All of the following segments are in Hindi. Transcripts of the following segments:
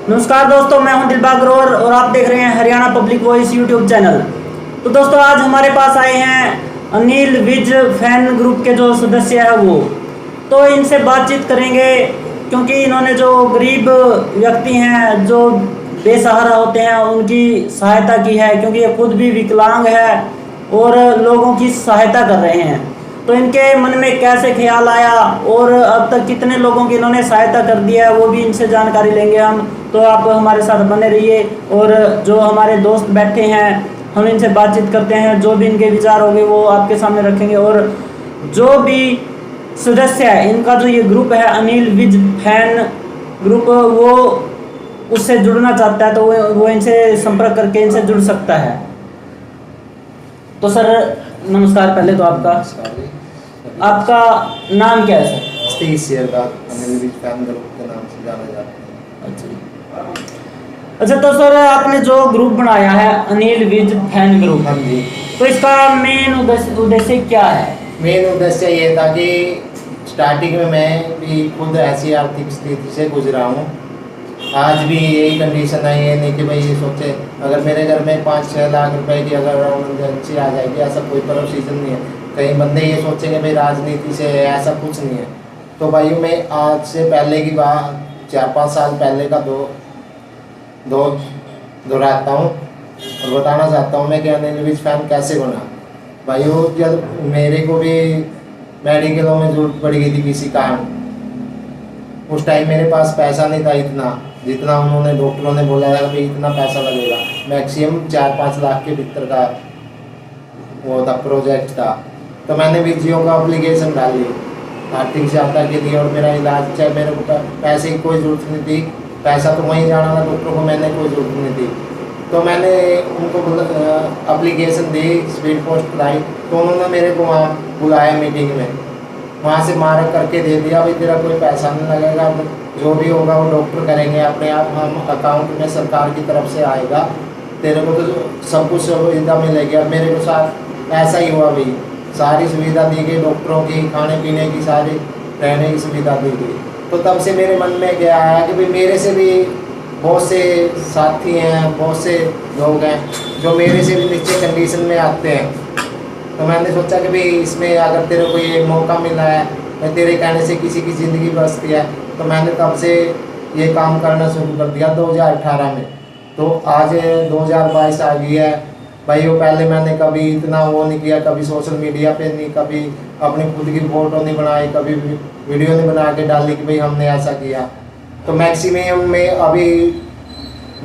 नमस्कार दोस्तों, मैं हूं दिलबाग ग्रोवर और आप देख रहे हैं Haryana public voice YouTube channel. तो दोस्तों, आज हमारे पास आए हैं अनिल विज फैन ग्रुप के जो सदस्य हैं वो। तो इनसे बातचीत करेंगे क्योंकि इन्होंने जो गरीब व्यक्ति हैं, जो बेसहारा होते हैं, उनकी सहायता की है, क्योंकि ये खुद भी विकलांग है और लोगों की सहायता कर रहे हैं। तो इनके मन में कैसे ख्याल आया और अब तक कितने लोगों की इन्होंने सहायता कर दिया है, वो भी इनसे जानकारी लेंगे हम। तो आप हमारे साथ बने रहिए और जो हमारे दोस्त बैठे हैं हम इनसे बातचीत करते हैं, जो भी इनके विचार होंगे वो आपके सामने रखेंगे। और जो भी सदस्य है इनका, जो ये ग्रुप है अनिल विज फैन ग्रुप, वो उससे जुड़ना चाहता है तो वो इनसे संपर्क करके इनसे जुड़ सकता है। तो सर नमस्कार। पहले तो आपका नाम क्या है sir? Anil Vij fan group के नाम से जाना जाता है। अच्छा, तो सर आपने जो ग्रुप बनाया है अनिल विज फैन ग्रुप, हाँ जी। तो इसका मेन उद्देश्य क्या है? मेन उद्देश्य ये था कि स्टार्टिंग में मैं भी खुद ऐसी आर्थिक स्थिति से गुजरा हूँ। आज भी यही कंडीशन है, ये नहीं कि भाई ये सोचे अगर मेरे घर में 5-6 लाख रुपए की अगर इमरजेंसी आ जाएगी, ऐसा कोई प्रोसीजर नहीं है। कई बंदे ये सोचेंगे भाई राजनीति से, ऐसा कुछ नहीं है। तो भाई मैं आज से पहले की बात 4-5 साल पहले का दोहराता हूँ और बताना चाहता हूँ मैं कि अनिल विज फैन कैसे बना। भाई वो जब मेरे को भी मेडिकलों में जरूरत पड़ गई थी किसी कारण, उस टाइम मेरे पास पैसा नहीं था इतना जितना उन्होंने डॉक्टरों ने बोला था कि इतना पैसा लगेगा। मैक्सिमम 4-5 लाख के भीतर का वो था, प्रोजेक्ट था। तो मैंने विजियो का एप्लीकेशन डाल ली आर्थिक सहायता के लिए और मेरा इलाज, चाहे मेरे को पैसे की कोई ज़रूरत नहीं थी, पैसा तो वहीं जाना था डॉक्टर को, मैंने कोई ज़रूरत नहीं थी। तो मैंने उनको एप्लीकेशन दी, स्पीड पोस्ट कराई, तो उन्होंने मेरे को वहाँ बुलाया मीटिंग में, वहाँ से मार्क करके दे दिया भाई तेरा कोई पैसा नहीं लगेगा, जो भी होगा वो डॉक्टर करेंगे अपने आप, हम अकाउंट में सरकार की तरफ से आएगा, तेरे को तो सब कुछ सुविधा मिलेगी। अब मेरे को साथ ऐसा ही हुआ भाई, सारी सुविधा दी गई डॉक्टरों की, खाने पीने की, सारी रहने की सुविधा दी गई। तो तब से मेरे मन में क्या आया कि भाई मेरे से भी बहुत से साथी हैं, बहुत से लोग हैं जो मेरे से भी नीचे कंडीशन में आते हैं। तो मैंने सोचा कि भाई इसमें अगर तेरे को ये मौका मिला है, मैं तेरे कहने से किसी की ज़िंदगी बसती है, तो मैंने तब से ये काम करना शुरू कर दिया 2018 में। तो आज 2022 आ गई है भाई। वो पहले मैंने कभी इतना वो नहीं किया, कभी सोशल मीडिया पे नहीं, कभी अपनी खुद की फोटो नहीं बनाई, कभी वीडियो नहीं बना के डाली कि भाई हमने ऐसा किया। तो मैक्सिमम में अभी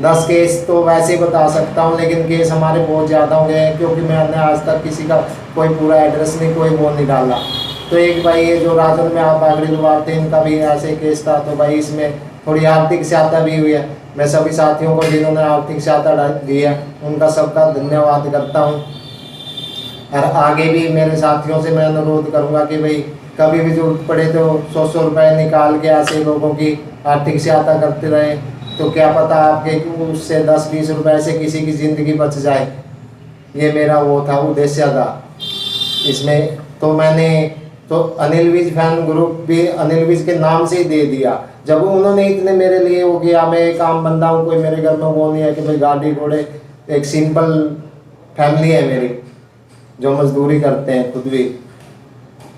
10 केस तो वैसे ही बता सकता हूँ, लेकिन केस हमारे बहुत ज़्यादा हो गए हैं क्योंकि मैंने आज तक किसी का कोई पूरा एड्रेस नहीं, कोई वो नहीं डाला। तो एक भाई ये जो राजन में आप आगरी दुबार थे, इनका भी ऐसे केस था। तो भाई इसमें थोड़ी आर्थिक सहायता भी हुई है। मैं सभी साथियों को जिन्होंने आर्थिक सहायता दी है उनका सबका धन्यवाद करता हूँ। और आगे भी मेरे साथियों से मैं अनुरोध करूँगा कि भाई कभी भी जरूरत पड़े तो 100-100 रुपये निकाल के ऐसे लोगों की आर्थिक सहायता करते रहें, तो क्या पता आपके उससे 10-20 रुपये से किसी की ज़िंदगी बच जाए। ये मेरा वो था, उद्देश्य था इसमें। तो मैंने तो अनिल विज फैन ग्रुप भी अनिल विज के नाम से ही दे दिया। जब उन्होंने इतने मेरे लिए हो गया, मैं एक आम बंदा हूँ, कोई मेरे घर में वो नहीं है कि भाई गाड़ी घोड़े, एक सिंपल फैमिली है मेरी जो मजदूरी करते हैं खुद भी।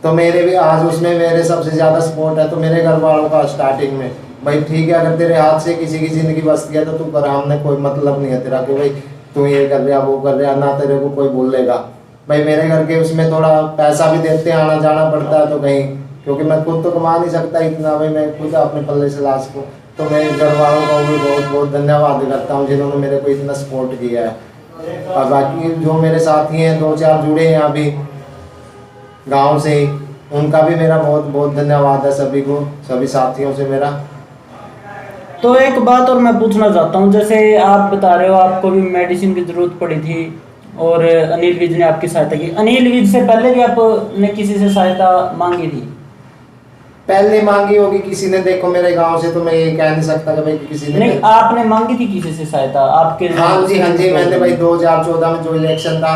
तो मेरे भी आज उसमें मेरे सबसे ज़्यादा सपोर्ट है। तो मेरे घर वालों का स्टार्टिंग में भाई ठीक है, अगर तेरे हाथ से किसी की ज़िंदगी बच गया तो तू कर, हमने कोई मतलब नहीं है तेरा कि भाई तू ये कर रहा वो कर रहा, ना तेरे को कोई बोलेगा। भाई मेरे घर के उसमें थोड़ा पैसा भी देते हैं, आना जाना पड़ता है तो कहीं, क्योंकि मैं खुद तो कमा नहीं सकता इतना, भाई मैं खुद अपने पल्ले से लाश को। तो मैं घर वालों का भी बहुत बहुत धन्यवाद करता हूँ जिन्होंने मेरे को इतना सपोर्ट किया है। और बाकी जो मेरे साथी हैं 2-4 जुड़े हैं अभी गाँव से ही, उनका भी मेरा बहुत बहुत धन्यवाद है सभी को, सभी साथियों से मेरा। तो एक बात और मैं पूछना चाहता हूँ, जैसे आप बता रहे हो आपको भी मेडिसिन की ज़रूरत पड़ी थी और अनिल विज ने आपकी सहायता की। अनिल विज से पहले भी आपने किसी से सहायता मांगी थी? पहले मांगी होगी किसी ने, देखो मेरे गांव से तो मैं ये कह नहीं सकता कि भाई किसी ने नहीं, आपने मांगी थी किसी से सहायता आपके? हाँ जी, मैंने भाई 2014 में जो इलेक्शन था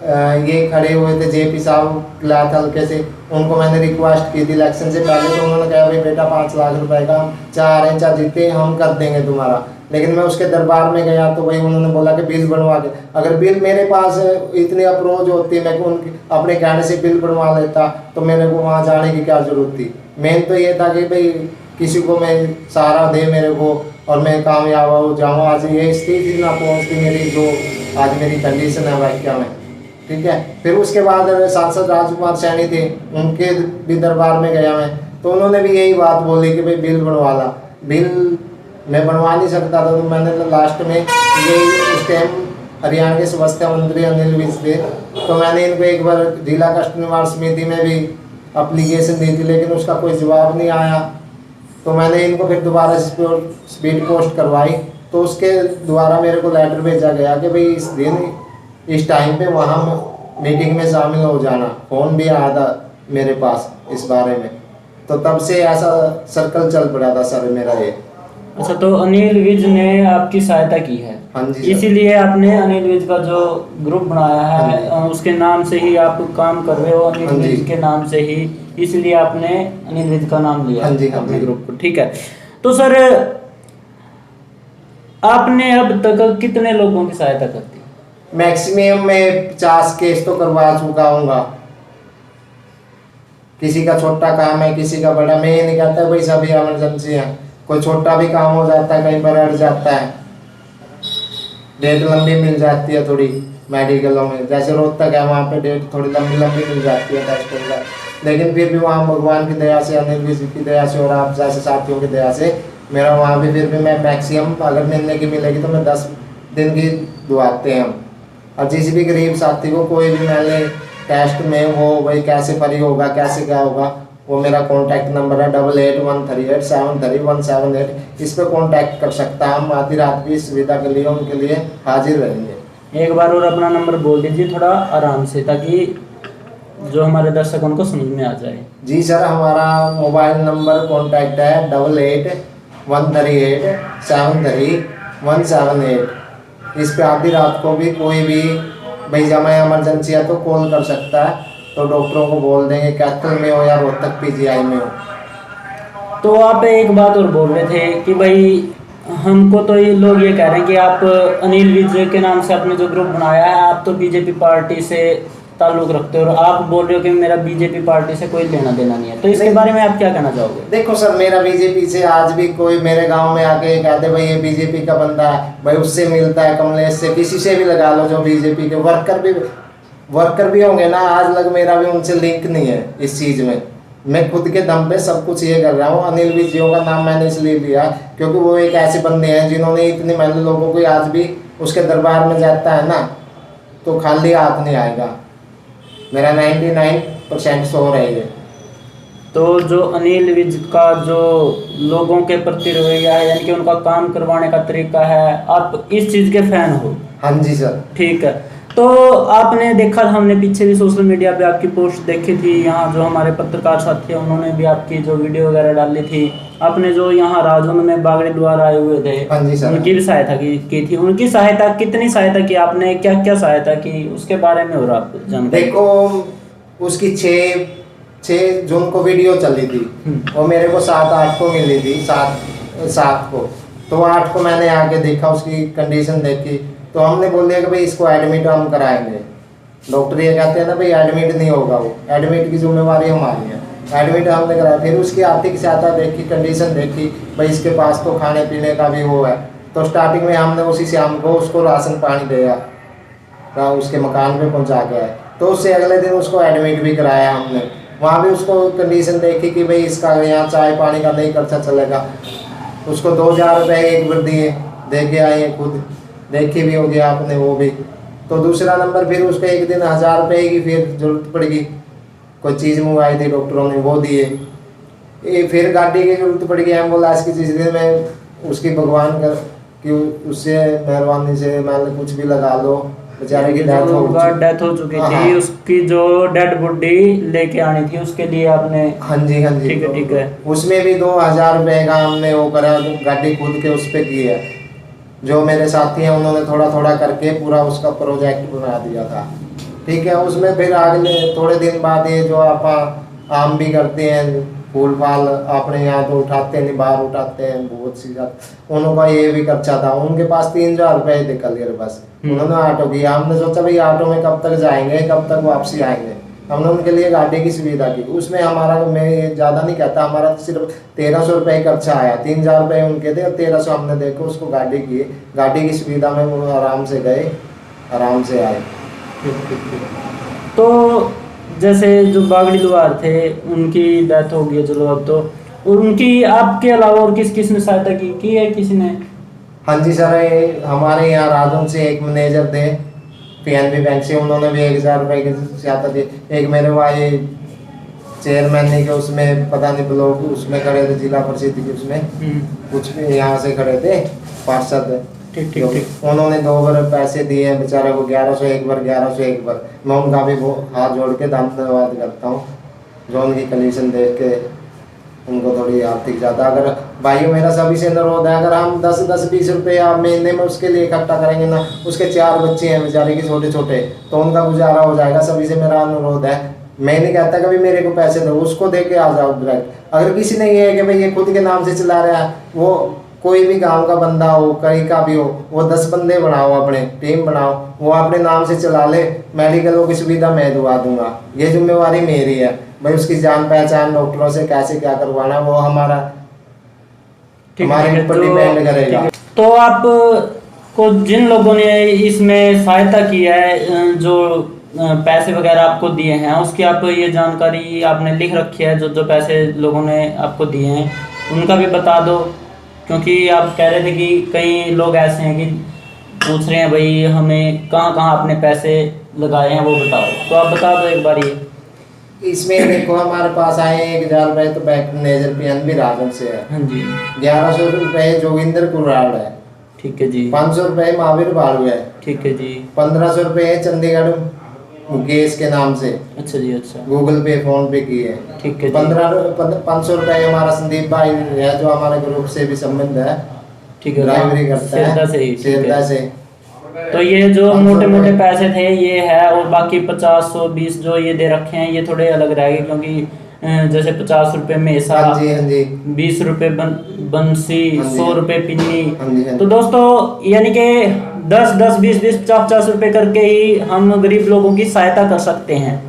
ये खड़े हुए थे जेपी साहब लात हल्के से, उनको मैंने रिक्वेस्ट की थी इलेक्शन से पहले, तो उन्होंने कहा भाई बेटा 5 लाख रुपए का हम चाह रहे हैं, चाहे जीते हम कर देंगे तुम्हारा। लेकिन मैं उसके दरबार में गया तो भाई उन्होंने बोला कि बिल बनवा के, अगर बिल मेरे पास इतनी अप्रोच होती, मैं उनकी अपने कहने से बिल बनवा लेता तो मेरे को वहाँ जाने की क्या जरूरत थी। मेन तो ये था कि भाई किसी को मैं सहारा दे मेरे को और मैं कामयाब हो जाऊँ। आज ये स्थिति ना पहुँचती मेरी, जो आज मेरी कंडीशन है वाक्या में, ठीक है। फिर उसके बाद सांसद राजकुमार सैनी थे, उनके भी दरबार में गया मैं, तो उन्होंने भी यही बात बोली कि भाई बिल बनवा ला। बिल मैं बनवा नहीं सकता था, तो मैंने लास्ट में ये उस टाइम हरियाणा के स्वास्थ्य मंत्री अनिल विज थे, तो मैंने इनको एक बार जिला कष्ट निवारण समिति में भी अप्लीकेशन दी थी, लेकिन उसका कोई जवाब नहीं आया। तो मैंने इनको फिर दोबारा स्पीड पोस्ट करवाई, तो उसके द्वारा मेरे को लेटर भेजा गया कि भाई इस दिन इस टाइम पे वहाँ मीटिंग में शामिल हो जाना। फ़ोन भी आया था मेरे पास इस बारे में, तो तब से ऐसा सर्कल चल पड़ा था सर मेरा ये। अच्छा, तो अनिल विज ने आपकी सहायता की है? हाँ जी सर। इसीलिए आपने अनिल विज का जो ग्रुप बनाया है हाँ उसके नाम से ही आप काम कर रहे हो, अनिल हाँ जी। विज के नाम से ही, इसलिए आपने अनिल विज का नाम लिया हाँ जी, हाँ अपने जी। ग्रुप को, ठीक है। तो सर आपने अब तक कितने लोगों की सहायता कर दी? मैक्सिमम मैं 50 केस तो करवा चुका हूँगा। किसी का छोटा काम है, किसी का बड़ा। मैं ये नहीं कहता भाई सभी इमरजेंसी है, कोई छोटा भी काम हो जाता है, कहीं पर अड़ जाता है, डेट लंबी मिल जाती है थोड़ी मेडिकलों में, जैसे रोहतक है वहाँ पे डेट थोड़ी लंबी लंबी मिल जाती है टेस्टों का। लेकिन फिर भी वहाँ भगवान की दया से, अनिल जी की दया से और आप जैसे साथियों की दया से मेरा वहाँ भी फिर भी मैं मैक्सिमम अगर मिलने की मिलेगी तो मैं 10 दिन की दुआते हैं हम। और जिस भी गरीब साथी को कोई भी मैंने टेस्ट में वो भाई कैसे फ्री होगा, कैसे क्या होगा, वो मेरा कॉन्टैक्ट नंबर है 8813873178। इस पर कॉन्टैक्ट कर सकता है। हम आधी रात की सुविधा के लिए उनके लिए हाजिर रहेंगे। एक बार और अपना नंबर बोल दीजिए थोड़ा आराम से, ताकि जो हमारे दर्शक उनको समझ में आ जाए। जी सर, हमारा मोबाइल नंबर कॉन्टैक्ट है 8813731778। इस पे आधी रात को भी कोई भी भाई जब इमरजेंसी है तो कॉल कर सकता है, तो डॉक्टरों को बोल देंगे कैथल में हो या रोहतक पीजीआई में हो। तो आप एक बात और बोल रहे थे कि भाई हमको तो ये लोग ये कह रहे हैं कि आप अनिल विज के नाम से आपने जो ग्रुप बनाया है, आप तो बीजेपी पार्टी से ताल्लुक रखते हो, और आप बोल रहे हो कि मेरा बीजेपी पार्टी से कोई लेना देना नहीं है। तो इसके बारे में आप क्या कहना चाहोगे? देखो सर, मेरा बीजेपी से आज भी कोई मेरे गांव में आके कहते भाई ये बीजेपी का बंदा है, भाई उससे मिलता है, कमलेश से, किसी से भी लगा लो, जो बीजेपी के वर्कर भी होंगे ना, आज लग मेरा भी उनसे लिंक नहीं है इस चीज़ में। मैं खुद के दम पे सब कुछ ये कर रहा हूँ। अनिल विज जियों का नाम मैंने इसलिए लिया क्योंकि वो एक ऐसे बंदे हैं जिन्होंने इतनी मेहनत लोगों को, आज भी उसके दरबार में जाता है ना तो खाली हाथ नहीं आएगा। मेरा 99% श्योर है ये। तो जो अनिल विज का जो लोगों के प्रति रवैया है, यानी कि उनका काम करवाने का तरीका है, आप इस चीज़ के फैन हो? हाँ जी सर। ठीक है। तो आपने देखा, हमने पीछे भी सोशल मीडिया पे आपकी पोस्ट देखी थी, यहाँ जो हमारे पत्रकार साथी हैं उन्होंने भी आपकी जो वीडियो वगैरह डाली थी। आपने जो यहाँ राजौंद में बागड़े द्वार आए हुए थे, हाँ जी सर, उनकी भी सहायता की थी। उनकी सहायता, कितनी सहायता की आपने, क्या क्या सहायता की, उसके बारे में और आप जानकारी? देखो उसकी 6 जून को वीडियो चली थी, वो मेरे को 7-8 को मिली थी, 7 को। तो 8 को मैंने आके देखा, उसकी कंडीशन देखी, तो हमने बोल दिया कि भाई इसको एडमिट हम कराएंगे। डॉक्टर ये कहते हैं ना भाई एडमिट नहीं होगा, वो एडमिट की जिम्मेवारी हमारी है। एडमिट हमने कराया। फिर उसकी आर्थिक सहायता देखी, कंडीशन देखी, भाई इसके पास तो खाने पीने का भी वो है। तो स्टार्टिंग में हमने उसी शाम को उसको राशन पानी दिया, उसके मकान पे पहुंचा के आए। तो उससे अगले दिन उसको एडमिट भी कराया हमने। वहाँ भी उसको कंडीशन देखी कि भाई इसका यहाँ चाय पानी का नहीं खर्चा चलेगा। उसको 2000 रुपये एक बार दिए, दे के आए, खुद देखी भी हो गया आपने वो भी। तो दूसरा नंबर फिर उसको एक दिन 1000 रुपये की फिर जरूरत पड़ेगी, कोई चीज़ मंगवाई थी डॉक्टरों ने, वो दिए। ये फिर गाड़ी की जरूरत पड़ेगी, एम्बुलेंस की। जिस दिन में उसकी भगवान कर कि उससे मेहरबानी से मान कुछ भी लगा लो, बेचारे की डेथ हो चुकी थी, उसकी जो डेड बॉडी लेके आनी थी, उसके लिए आपने? हाँ जी, हाँ जी, ठीक है, ठीक है। उसमें भी 2000 रुपये का हमने वो करा, गाड़ी खुद के उस पर की है। जो मेरे साथी हैं उन्होंने थोड़ा थोड़ा करके पूरा उसका प्रोजेक्ट बना दिया था। ठीक है। उसमें फिर अगले थोड़े दिन बाद ये जो आप आम भी करते हैं, फूल फाल अपने यहाँ तो उठाते नहीं, बाहर उठाते हैं बहुत सी जात, उनका ये भी खर्चा था। उनके पास 3,000 रुपये निकल गए बस। उन्होंने ऑटो किया, हमने सोचा भाई ऑटो में कब तक जाएंगे, कब तक वापसी आएंगे। हमने उनके लिए गाड़ी की सुविधा की। उसमें हमारा, मैं ज़्यादा नहीं कहता, हमारा सिर्फ 1,300 रुपये खर्चा आया। 3,000 रुपये उनके थे और 1,300 हमने देखो उसको गाड़ी की, गाड़ी की सुविधा में वो आराम से गए, आराम से आए। तो जैसे जो बागड़ी लोहार थे उनकी डेथ हो गई है, चलो अब तो, और उनकी आपके अलावा और किस किस ने सहायता की है किसी ने? हाँ जी सर, हमारे यहाँ राजन से एक मैनेजर थे पीएनबी बैंक से, उन्होंने भी 1,000 रुपये की सहायता दी। एक मेरे भाई चेयरमैन ने के उसमें पता नहीं ब्लॉक उसमें खड़े थे, जिला परिषद के उसमें कुछ भी यहाँ से खड़े थे पार्षद, ठीक ठीक ठीक। उन्होंने 2 बार पैसे दिए हैं बेचारे को, 1100 एक बार, 1100 एक बार। मैं उनका भी हाथ जोड़ के धन्यवाद करता हूँ जो उनकी कंडीशन देख के उनको थोड़ी आर्थिक ज़्यादा। अगर भाइयों मेरा सभी से अनुरोध है, अगर हम 10-20 रुपये आप महीने में उसके लिए इकट्ठा करेंगे ना, उसके 4 बच्चे हैं बेचारे के छोटे छोटे, तो उनका गुजारा हो जाएगा। सभी से मेरा अनुरोध है, मैं नहीं कहता कभी मेरे को पैसे दो, उसको दे के आ जाओ डायरेक्ट। अगर किसी ने ये है कि भाई ये खुद के नाम से चला रहा है, वो कोई भी गांव का बंदा हो, कहीं का भी हो, वो 10 बंदे बनाओ, अपने टीम बनाओ, वो अपने नाम से चला ले, मेडिकलों की सुविधा मैं दुआ दूंगा। ये जिम्मेवारी मेरी है भाई, उसकी जान पहचान डॉक्टरों से कैसे क्या करवाना वो हमारे ऊपर डिपेंड करेगा। तो आप को जिन लोगों ने इसमें सहायता की है, जो पैसे वगैरह आपको दिए हैं, उसकी आप ये जानकारी आपने लिख रखी है, जो पैसे लोगों ने आपको दिए हैं उनका भी बता दो, क्योंकि आप कह रहे थे कि कई लोग ऐसे हैं कि पूछ रहे हैं भाई हमें कहाँ कहाँ अपने पैसे लगाए हैं वो बताओ, तो आप बता दो एक बार ये। इसमें देखो हमारे पास आए 1,000 रुपये तो बैंक मैनेजर पीएनबी राजन से है। हाँ जी। 1100 रुपये जोगिंदर कुराड़ है। ठीक है जी। 500 रुपये महावीर बालू है। ठीक है जी। 1500 रुपये चंडीगढ़ मुकेश के नाम से। अच्छा जी। अच्छा। गूगल पे फोन पे की है। ठीक है। 500 रुपये हमारा संदीप भाई है जो हमारे ग्रुप से भी संबंध है। ठीक है। ड्राइवरी करता है सेरदा से। तो ये जो मोटे मोटे पैसे थे ये है, और बाकी 50, 100, 20 जो ये दे रखे हैं ये थोड़े अलग रहेंगे, क्योंकि जैसे 50 रुपये मेसा, 20 रुपये बंसी, 100 रुपये पिन्नी। तो दोस्तों यानी कि 10, 20, 50 रुपये करके ही हम गरीब लोगों की सहायता कर सकते हैं।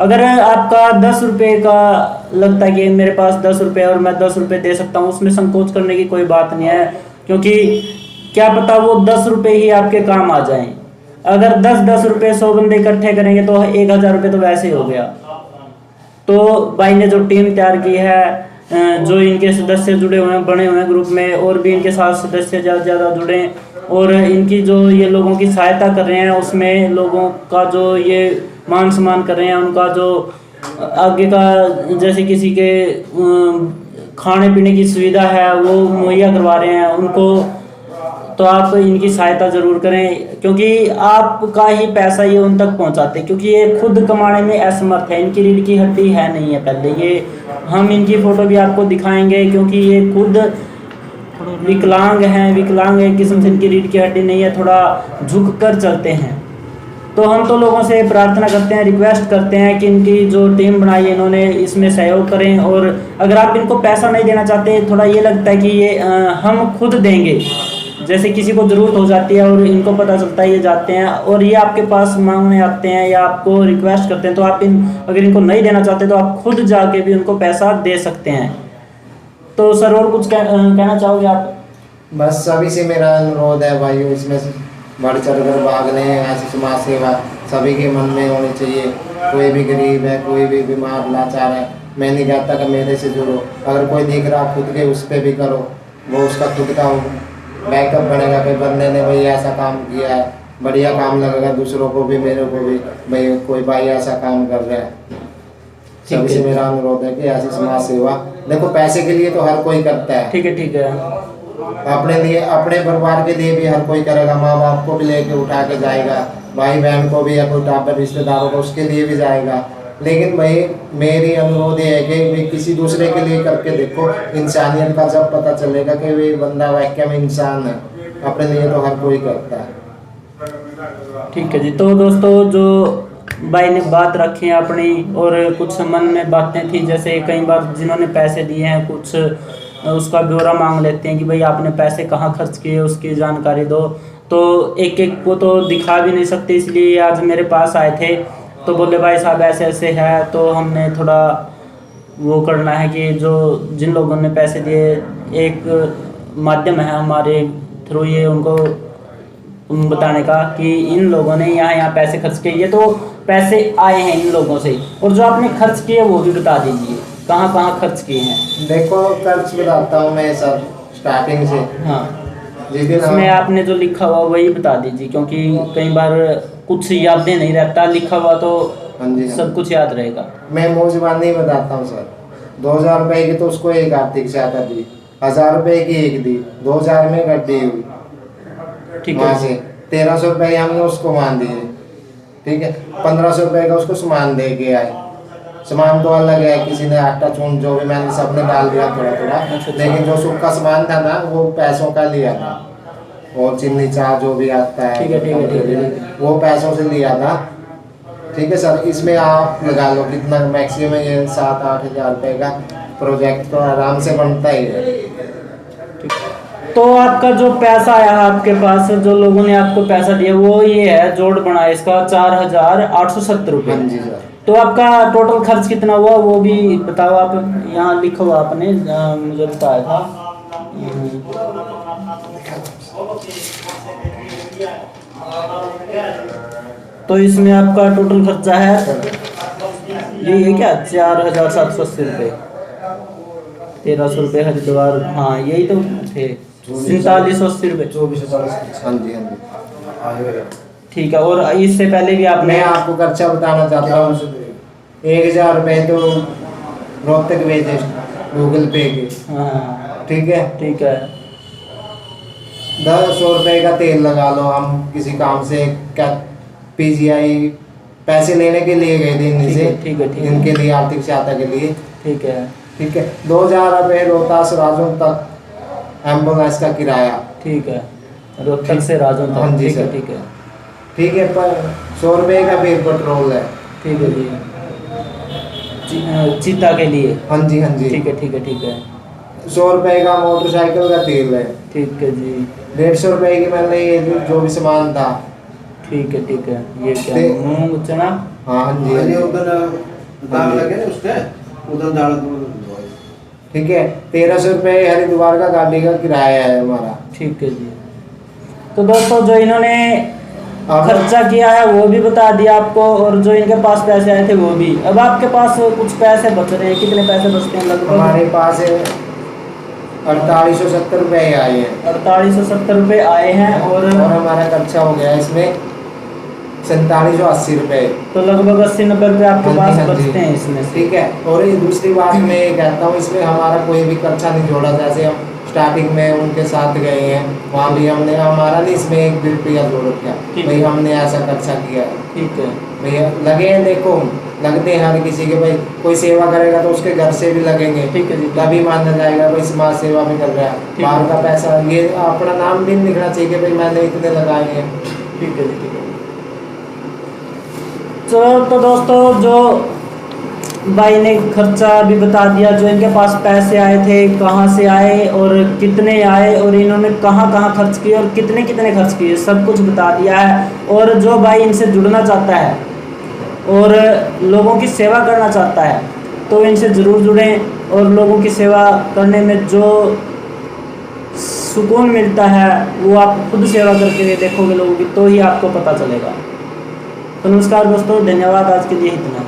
अगर आपका 10 रुपये का लगता है कि मेरे पास 10 रुपये और मैं 10 रुपये दे सकता हूँ, उसमें संकोच करने की कोई बात नहीं है, क्योंकि क्या पता वो 10 रुपये ही आपके काम आ जाएं। अगर 10 रुपये 100 बंदे इकट्ठे करेंगे तो 1,000 रुपये तो वैसे ही हो गया। तो भाई ने जो टीम तैयार की है, जो इनके सदस्य जुड़े हुए हैं, बने हुए हैं ग्रुप में, और भी इनके साथ सदस्य ज़्यादा जुड़े, और इनकी जो ये लोगों की सहायता कर रहे हैं, उसमें लोगों का जो ये मान सम्मान कर रहे हैं, उनका जो आगे का जैसे किसी के खाने पीने की सुविधा है वो मुहैया करवा रहे हैं उनको, तो आप इनकी सहायता ज़रूर करें, क्योंकि आपका ही पैसा ये उन तक पहुंचाते, क्योंकि ये खुद कमाने में असमर्थ है, इनकी रीढ़ की हड्डी है नहीं है। पहले ये हम इनकी फ़ोटो भी आपको दिखाएंगे, क्योंकि ये खुद विकलांग हैं, विकलांग एक किस्म से इनकी रीढ़ की हड्डी नहीं है, थोड़ा झुक कर चलते हैं। तो हम तो लोगों से प्रार्थना करते हैं, रिक्वेस्ट करते हैं कि इनकी जो टीम बनाई है इन्होंने इसमें सहयोग करें, और अगर आप इनको पैसा नहीं देना चाहते, थोड़ा ये लगता है कि ये हम खुद देंगे, जैसे किसी को ज़रूरत हो जाती है और इनको पता चलता है ये जाते हैं और ये आपके पास मांगने आते हैं या आपको रिक्वेस्ट करते हैं, तो आप अगर इनको नहीं देना चाहते तो आप खुद जाके भी उनको पैसा दे सकते हैं। तो सर और कुछ कहना चाहोगे आप? बस सभी से मेरा अनुरोध है भाइयों, इसमें बढ़ चढ़ कर भाग लें, ऐसी समाज सेवा सभी के मन में होनी चाहिए। कोई भी गरीब है, कोई भी बीमार लाचार है, मैं नहीं कहता कि मेरे से जुड़ो, अगर कोई दिख रहा खुद के उस पर भी करो, वो उसका खुद का बैकअप बनेगा कि बंदे ने भाई ऐसा काम किया है, बढ़िया काम लगेगा दूसरों को भी, मेरे को भी, भाई कोई भाई ऐसा काम कर रहा है। सभी से मेरा अनुरोध है कि ऐसी समाज सेवा, देखो पैसे के लिए तो हर कोई करता है, ठीक है ठीक है, अपने लिए, अपने परिवार के लिए भी हर कोई करेगा, माँ बाप को भी लेके उठा के जाएगा, भाई बहन को भी या कोई टापर रिश्तेदारों को उसके लिए भी जाएगा। लेकिन भाई मेरी अनुरोध ये है कि भाई किसी दूसरे के लिए करके देखो, इंसानियत का जब पता चलेगा कि वे बंदा वाकई में इंसान है, अपने लिए तो हर कोई करता है। ठीक है जी। तो दोस्तों जो भाई ने बात रखी है अपनी, और कुछ मन में बातें थी, जैसे कई बार जिन्होंने पैसे दिए हैं कुछ उसका ब्यौरा मांग लेते हैं कि भाई आपने पैसे कहाँ खर्च किए उसकी जानकारी दो। तो एक एक को तो दिखा भी नहीं सकते, इसलिए आज मेरे पास आए थे। तो बोले भाई साहब ऐसे ऐसे है, तो हमने थोड़ा वो करना है कि जो जिन लोगों ने पैसे दिए, एक माध्यम है हमारे थ्रू ये उनको बताने का कि इन लोगों ने यहाँ पैसे खर्च किए, ये तो पैसे आए हैं इन लोगों से, और जो आपने खर्च किए वो भी बता दीजिए कहाँ कहाँ खर्च किए हैं। देखो खर्च बताता हूँ मैं सर स्टार्टिंग से। हाँ, जिस दिन इसमें आपने जो लिखा हुआ वही बता दीजिए, क्योंकि कई बार कुछ यादें नहीं रहता, लिखा हुआ तो हाँ जी, सब कुछ याद रहेगा। मैं मुँह जुबान नहीं बताता हूँ सर। 2000 रुपए की तो उसको एक आर्थिक सहायता दी, 1000 रुपए की एक दी, 2000 में गड्डी हुई, ठीक वहाँ है, से 1300 रुपए हमने उसको मान दिए, ठीक है। 1500 रुपए का उसको सामान दे के आए, सामान तो अलग है, किसी ने आटा चून जो भी मैंने सबने डाल दिया थोड़ा थोड़ा, अच्छा। लेकिन जो सूखा सामान था ना वो पैसों का लिया था, और चीनी चाय जो भी आता है, ठीक है, ठीक है, ठीक है। वो पैसों से लिया था, ठीक है सर। इसमें आप लगा लो कितना मैक्सिमम ये 7-8 हज़ार रुपए का प्रोजेक्ट तो आराम से बनता ही है। तो आपका जो पैसा आया है आपके पास, जो लोगों ने आपको पैसा दिया वो ये है, जोड़ बनाया इसका 4870 रुपये। हाँ जी सर। तो आपका टोटल खर्च कितना हुआ वो भी बताओ आप, यहाँ लिखा हुआ आपने मुझे बताया था। तो इसमें आपका टोटल खर्चा है ये है क्या 4780 रुपये, 1300 रुपये हरिद्वार, हाँ यही तो थे, 4780 रुपये, 2440। हाँ जी, हाँ जी, ठीक है। और इससे पहले भी आपने, मैं आपको खर्चा बताना चाहता हूँ। 1000 रुपये तो रोहतक भेजे गूगल पे के, हाँ ठीक है। ठीक है, 100 रुपये का तेल लगा लो, हम किसी काम से क्या PGI पैसे लेने के लिए गए थे इनसे, ठीक है, ठीक है। इनके लिए आर्थिक सहायता के लिए, ठीक है, ठीक है। 2000 रुपये रोहतास राजौन तक एम्बुलेंस का किराया, ठीक है, रोहतक से राजौन हाँ तक, जी ठीक है, सर। ठीक है, ठीक है। पर 100 रुपये का फिर पेट्रोल है, ठीक है जी, चीता के लिए, हाँ जी, हाँ जी। ठीक है, ठीक है, ठीक है, 100 रुपये का मोटरसाइकिल का तेल है, ठीक है जी, 150 रुपये की मैंने ये जो भी सामान था, ठीक है, ठीक है। ये क्या मूंग चना, हाँ हाँ जी, हाँ जी। उधर दाग लगे ना उसके, उधर दाग ठीक है। 1300 रुपये हरिद्वार का गाड़ी का किराया है हमारा, ठीक है जी। तो दोस्तों जो इन्होंने अब खर्चा किया है वो भी बता दिया आपको, और जो इनके पास पैसे आए थे वो भी। अब आपके पास कुछ पैसे बच रहे हैं, कितने पैसे बचते हैं लगभग? हमारे पास 4870 रुपये आए हैं, 4870 रुपये आए हैं, और हमारा खर्चा हो गया इसमें 4780 रुपये। तो लगभग 80-90 रुपये आपके हाँ पास जी, हाँ जी। बचते हैं इसमें से। ठीक है। और ये दूसरी बात मैं ये कहता हूँ, इसमें हमारा कोई भी खर्चा नहीं जोड़ा। जैसे हम स्टार्टिंग में उनके साथ गए हैं, वहाँ भी हमने हमारा नहीं इसमें एक भी रुपया जोड़ रखा, ठीक भाई है। हमने ऐसा खर्चा किया है। ठीक है, भैया लगे हैं, देखो लगते हैं हर किसी के, भाई कोई सेवा करेगा तो उसके घर से भी लगेंगे, ठीक है जी। तभी माना जाएगा भाई समाज सेवा भी कर रहा है। ठीक बाहर है। का पैसा, ये अपना नाम भी नहीं लिखना चाहिए कि भाई मैंने इतने लगाए हैं। ठीक है जी, ठीक है। चलो तो दोस्तों, जो भाई ने खर्चा भी बता दिया, जो इनके पास पैसे आए थे कहाँ से आए और कितने आए, और इन्होंने कहाँ कहाँ खर्च किए और कितने कितने खर्च किए, सब कुछ बता दिया है। और जो भाई इनसे जुड़ना चाहता है और लोगों की सेवा करना चाहता है तो इनसे ज़रूर जुड़ें, और लोगों की सेवा करने में जो सुकून मिलता है वो आप खुद सेवा करके देखोगे लोगों की, तो ही आपको पता चलेगा। तो नमस्कार दोस्तों, धन्यवाद, आज के लिए इतना।